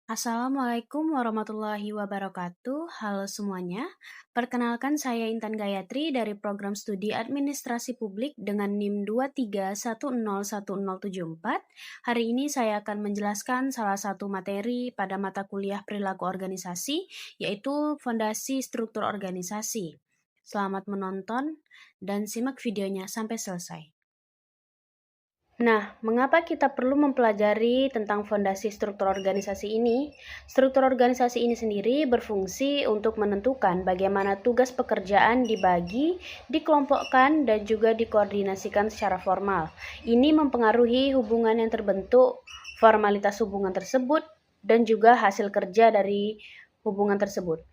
Assalamualaikum warahmatullahi wabarakatuh. Halo semuanya. Perkenalkan saya Intan Gayatri dari program studi Administrasi Publik dengan NIM 2310104. Hari ini saya akan menjelaskan salah satu materi pada mata kuliah perilaku organisasi, yaitu Fondasi Struktur Organisasi. Selamat menonton dan simak videonya sampai selesai. Nah, mengapa kita perlu mempelajari tentang fondasi struktur organisasi ini? Struktur organisasi ini sendiri berfungsi untuk menentukan bagaimana tugas pekerjaan dibagi, dikelompokkan, dan juga dikoordinasikan secara formal. Ini mempengaruhi hubungan yang terbentuk, formalitas hubungan tersebut, dan juga hasil kerja dari hubungan tersebut.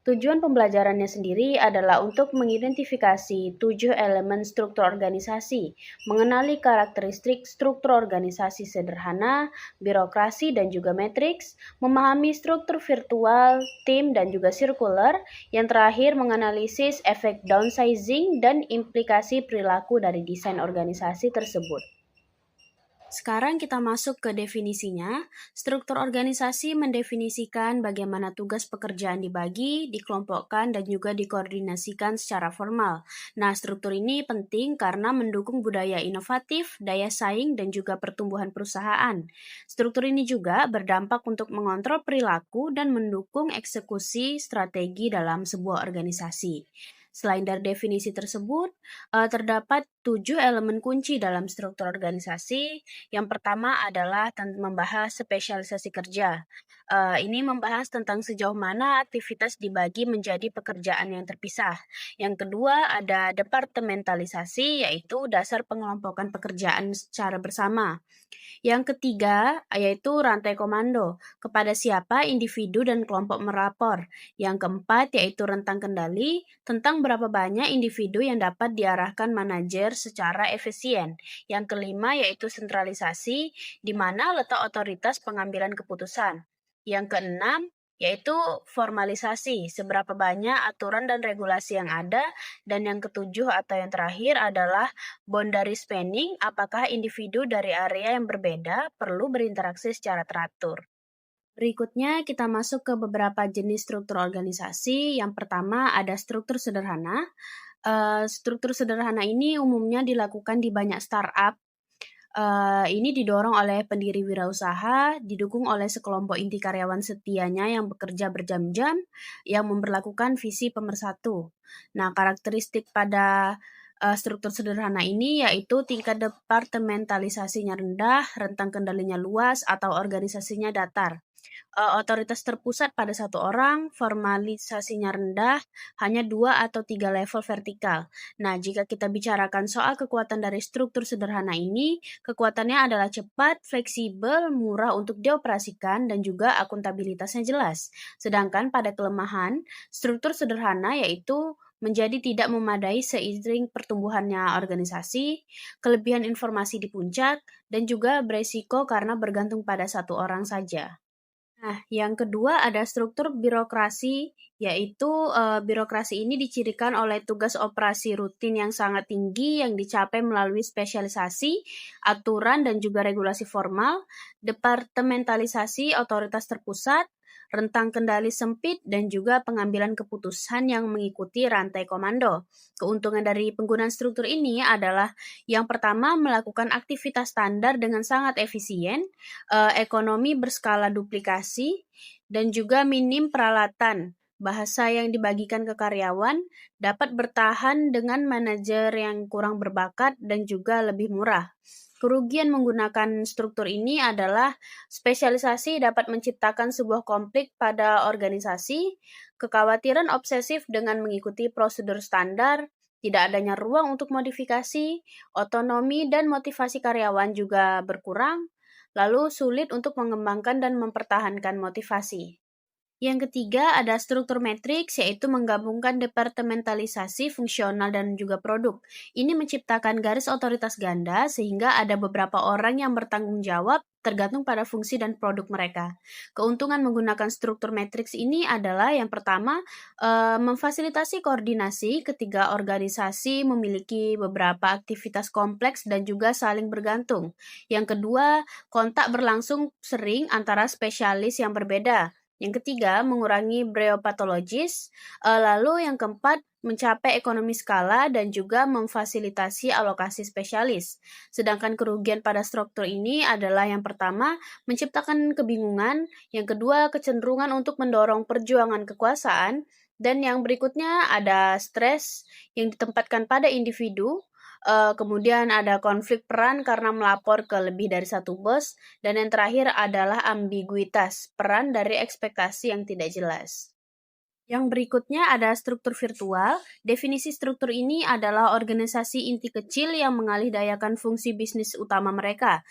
Tujuan pembelajarannya sendiri adalah untuk mengidentifikasi 7 elemen struktur organisasi, mengenali karakteristik struktur organisasi sederhana, birokrasi dan juga matriks, memahami struktur virtual, tim dan juga sirkular, yang terakhir menganalisis efek downsizing dan implikasi perilaku dari desain organisasi tersebut. Sekarang kita masuk ke definisinya. Struktur organisasi mendefinisikan bagaimana tugas pekerjaan dibagi, dikelompokkan, dan juga dikoordinasikan secara formal. Nah, struktur ini penting karena mendukung budaya inovatif, daya saing, dan juga pertumbuhan perusahaan. Struktur ini juga berdampak untuk mengontrol perilaku dan mendukung eksekusi strategi dalam sebuah organisasi. Selain dari definisi tersebut, terdapat 7 elemen kunci dalam struktur organisasi. Yang pertama adalah membahas spesialisasi kerja. Ini membahas tentang sejauh mana aktivitas dibagi menjadi pekerjaan yang terpisah. Yang kedua ada departementalisasi, yaitu dasar pengelompokan pekerjaan secara bersama. Yang ketiga, yaitu rantai komando, kepada siapa individu dan kelompok melapor. Yang keempat, yaitu rentang kendali, tentang berapa banyak individu yang dapat diarahkan manajer secara efisien. Yang kelima, yaitu sentralisasi, di mana letak otoritas pengambilan keputusan. Yang keenam, yaitu formalisasi, seberapa banyak aturan dan regulasi yang ada. Dan yang ketujuh atau yang terakhir adalah boundary spanning, apakah individu dari area yang berbeda perlu berinteraksi secara teratur. Berikutnya kita masuk ke beberapa jenis struktur organisasi. Yang pertama ada struktur sederhana. Struktur sederhana ini umumnya dilakukan di banyak startup. Ini didorong oleh pendiri wirausaha, didukung oleh sekelompok inti karyawan setianya yang bekerja berjam-jam, yang memberlakukan visi pemersatu. Nah, karakteristik pada struktur sederhana ini yaitu tingkat departementalisasinya rendah, rentang kendalinya luas, atau organisasinya datar. Otoritas terpusat pada satu orang, formalisasinya rendah, hanya 2 atau 3 level vertikal. Nah, jika kita bicarakan soal kekuatan dari struktur sederhana ini, kekuatannya adalah cepat, fleksibel, murah untuk dioperasikan, dan juga akuntabilitasnya jelas. Sedangkan pada kelemahan, struktur sederhana yaitu menjadi tidak memadai seiring pertumbuhannya organisasi, kelebihan informasi di puncak, dan juga beresiko karena bergantung pada satu orang saja. Nah, yang kedua ada struktur birokrasi, yaitu birokrasi ini dicirikan oleh tugas operasi rutin yang sangat tinggi yang dicapai melalui spesialisasi, aturan, dan juga regulasi formal, departementalisasi otoritas terpusat, rentang kendali sempit, dan juga pengambilan keputusan yang mengikuti rantai komando. Keuntungan dari penggunaan struktur ini adalah yang pertama melakukan aktivitas standar dengan sangat efisien, ekonomi berskala duplikasi, dan juga minim peralatan. Bahasa yang dibagikan ke karyawan dapat bertahan dengan manajer yang kurang berbakat dan juga lebih murah. Kerugian menggunakan struktur ini adalah spesialisasi dapat menciptakan sebuah konflik pada organisasi, kekhawatiran obsesif dengan mengikuti prosedur standar, tidak adanya ruang untuk modifikasi, otonomi dan motivasi karyawan juga berkurang, lalu sulit untuk mengembangkan dan mempertahankan motivasi. Yang ketiga ada struktur matriks, yaitu menggabungkan departementalisasi, fungsional, dan juga produk. Ini menciptakan garis otoritas ganda sehingga ada beberapa orang yang bertanggung jawab tergantung pada fungsi dan produk mereka. Keuntungan menggunakan struktur matriks ini adalah yang pertama, memfasilitasi koordinasi ketika organisasi memiliki beberapa aktivitas kompleks dan juga saling bergantung. Yang kedua, kontak berlangsung sering antara spesialis yang berbeda. Yang ketiga, mengurangi breopatologis. Lalu yang keempat, mencapai ekonomi skala dan juga memfasilitasi alokasi spesialis. Sedangkan kerugian pada struktur ini adalah yang pertama, menciptakan kebingungan, yang kedua, kecenderungan untuk mendorong perjuangan kekuasaan, dan yang berikutnya ada stres yang ditempatkan pada individu. Kemudian ada konflik peran karena melapor ke lebih dari satu bos, dan yang terakhir adalah ambiguitas, peran dari ekspektasi yang tidak jelas. Yang berikutnya ada struktur virtual. Definisi struktur ini adalah organisasi inti kecil yang mengalihdayakan fungsi bisnis utama mereka,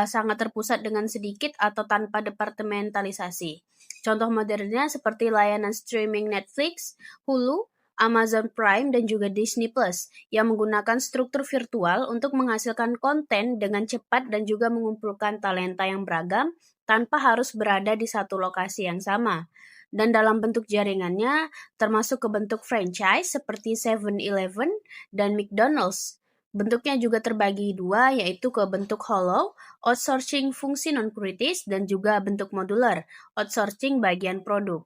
sangat terpusat dengan sedikit atau tanpa departementalisasi. Contoh modernnya seperti layanan streaming Netflix, Hulu, Amazon Prime, dan juga Disney Plus yang menggunakan struktur virtual untuk menghasilkan konten dengan cepat dan juga mengumpulkan talenta yang beragam tanpa harus berada di satu lokasi yang sama. Dan dalam bentuk jaringannya termasuk ke bentuk franchise seperti 7-Eleven dan McDonald's. Bentuknya juga terbagi dua, yaitu ke bentuk hollow, outsourcing fungsi non-kritis, dan juga bentuk modular, outsourcing bagian produk.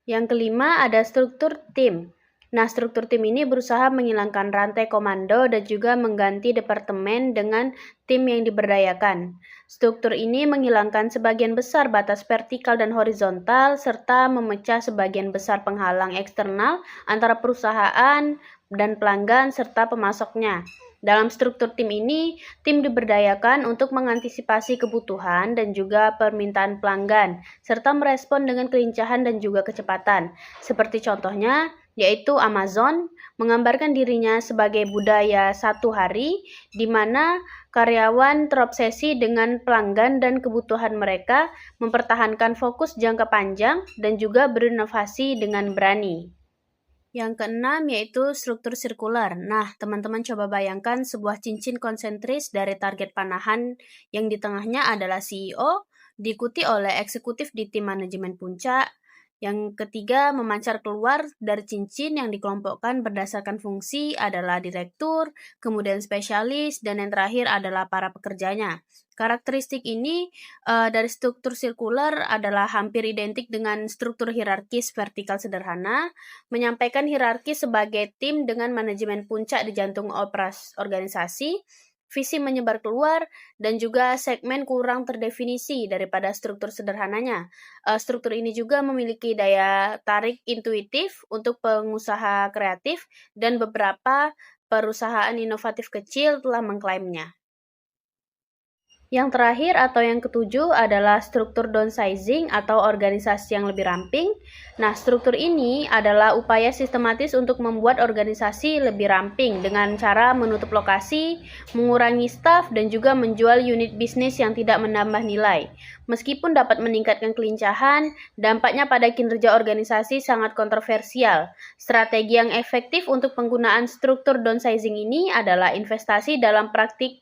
Yang kelima ada struktur tim. Nah, struktur tim ini berusaha menghilangkan rantai komando dan juga mengganti departemen dengan tim yang diberdayakan. Struktur ini menghilangkan sebagian besar batas vertikal dan horizontal serta memecah sebagian besar penghalang eksternal antara perusahaan dan pelanggan serta pemasoknya. Dalam struktur tim ini, tim diberdayakan untuk mengantisipasi kebutuhan dan juga permintaan pelanggan, serta merespon dengan kelincahan dan juga kecepatan. Seperti contohnya, yaitu Amazon menggambarkan dirinya sebagai budaya satu hari, di mana karyawan terobsesi dengan pelanggan dan kebutuhan mereka, mempertahankan fokus jangka panjang, dan juga berinovasi dengan berani. Yang keenam yaitu struktur sirkular. Nah, teman-teman coba bayangkan sebuah cincin konsentris dari target panahan yang di tengahnya adalah CEO, diikuti oleh eksekutif di tim manajemen puncak. Yang ketiga, memancar keluar dari cincin yang dikelompokkan berdasarkan fungsi adalah direktur, kemudian spesialis, dan yang terakhir adalah para pekerjanya. Karakteristik ini dari struktur sirkular adalah hampir identik dengan struktur hierarkis vertikal sederhana, menyampaikan hierarki sebagai tim dengan manajemen puncak di jantung organisasi, visi menyebar keluar, dan juga segmen kurang terdefinisi daripada struktur sederhananya. Struktur ini juga memiliki daya tarik intuitif untuk pengusaha kreatif, dan beberapa perusahaan inovatif kecil telah mengklaimnya. Yang terakhir atau yang ketujuh adalah struktur downsizing atau organisasi yang lebih ramping. Nah, struktur ini adalah upaya sistematis untuk membuat organisasi lebih ramping dengan cara menutup lokasi, mengurangi staf, dan juga menjual unit bisnis yang tidak menambah nilai. Meskipun dapat meningkatkan kelincahan, dampaknya pada kinerja organisasi sangat kontroversial. Strategi yang efektif untuk penggunaan struktur downsizing ini adalah investasi dalam praktik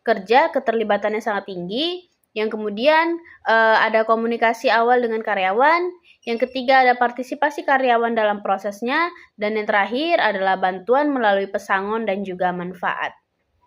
kerja keterlibatannya sangat tinggi, yang kemudian ada komunikasi awal dengan karyawan, yang ketiga ada partisipasi karyawan dalam prosesnya, dan yang terakhir adalah bantuan melalui pesangon dan juga manfaat.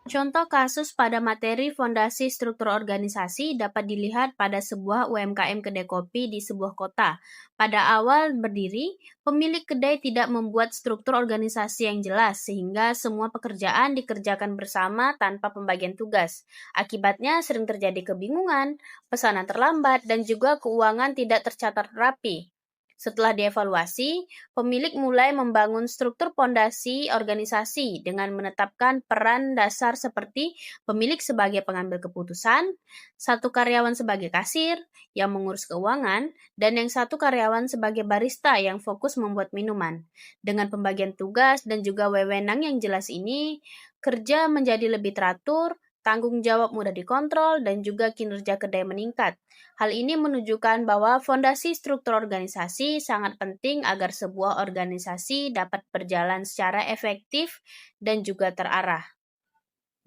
Contoh kasus pada materi fondasi struktur organisasi dapat dilihat pada sebuah UMKM kedai kopi di sebuah kota. Pada awal berdiri, pemilik kedai tidak membuat struktur organisasi yang jelas sehingga semua pekerjaan dikerjakan bersama tanpa pembagian tugas. Akibatnya sering terjadi kebingungan, pesanan terlambat, dan juga keuangan tidak tercatat rapi. Setelah dievaluasi, pemilik mulai membangun struktur pondasi organisasi dengan menetapkan peran dasar seperti pemilik sebagai pengambil keputusan, satu karyawan sebagai kasir yang mengurus keuangan, dan yang satu karyawan sebagai barista yang fokus membuat minuman. Dengan pembagian tugas dan juga wewenang yang jelas ini, kerja menjadi lebih teratur, tanggung jawab mudah dikontrol, dan juga kinerja kedai meningkat. Hal ini menunjukkan bahwa fondasi struktur organisasi sangat penting agar sebuah organisasi dapat berjalan secara efektif dan juga terarah.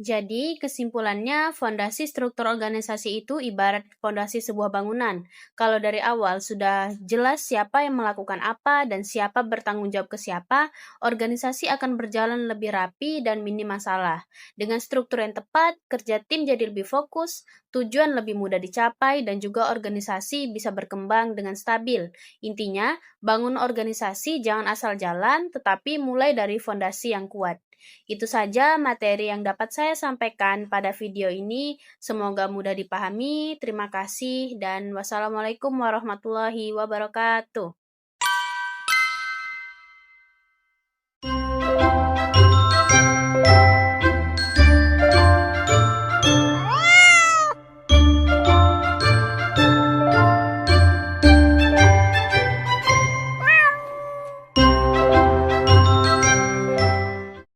Jadi, kesimpulannya, fondasi struktur organisasi itu ibarat fondasi sebuah bangunan. Kalau dari awal sudah jelas siapa yang melakukan apa dan siapa bertanggung jawab ke siapa, organisasi akan berjalan lebih rapi dan minim masalah. Dengan struktur yang tepat, kerja tim jadi lebih fokus, tujuan lebih mudah dicapai, dan juga organisasi bisa berkembang dengan stabil. Intinya, bangun organisasi jangan asal jalan, tetapi mulai dari fondasi yang kuat. Itu saja materi yang dapat saya sampaikan pada video ini. Semoga mudah dipahami. Terima kasih dan wassalamualaikum warahmatullahi wabarakatuh.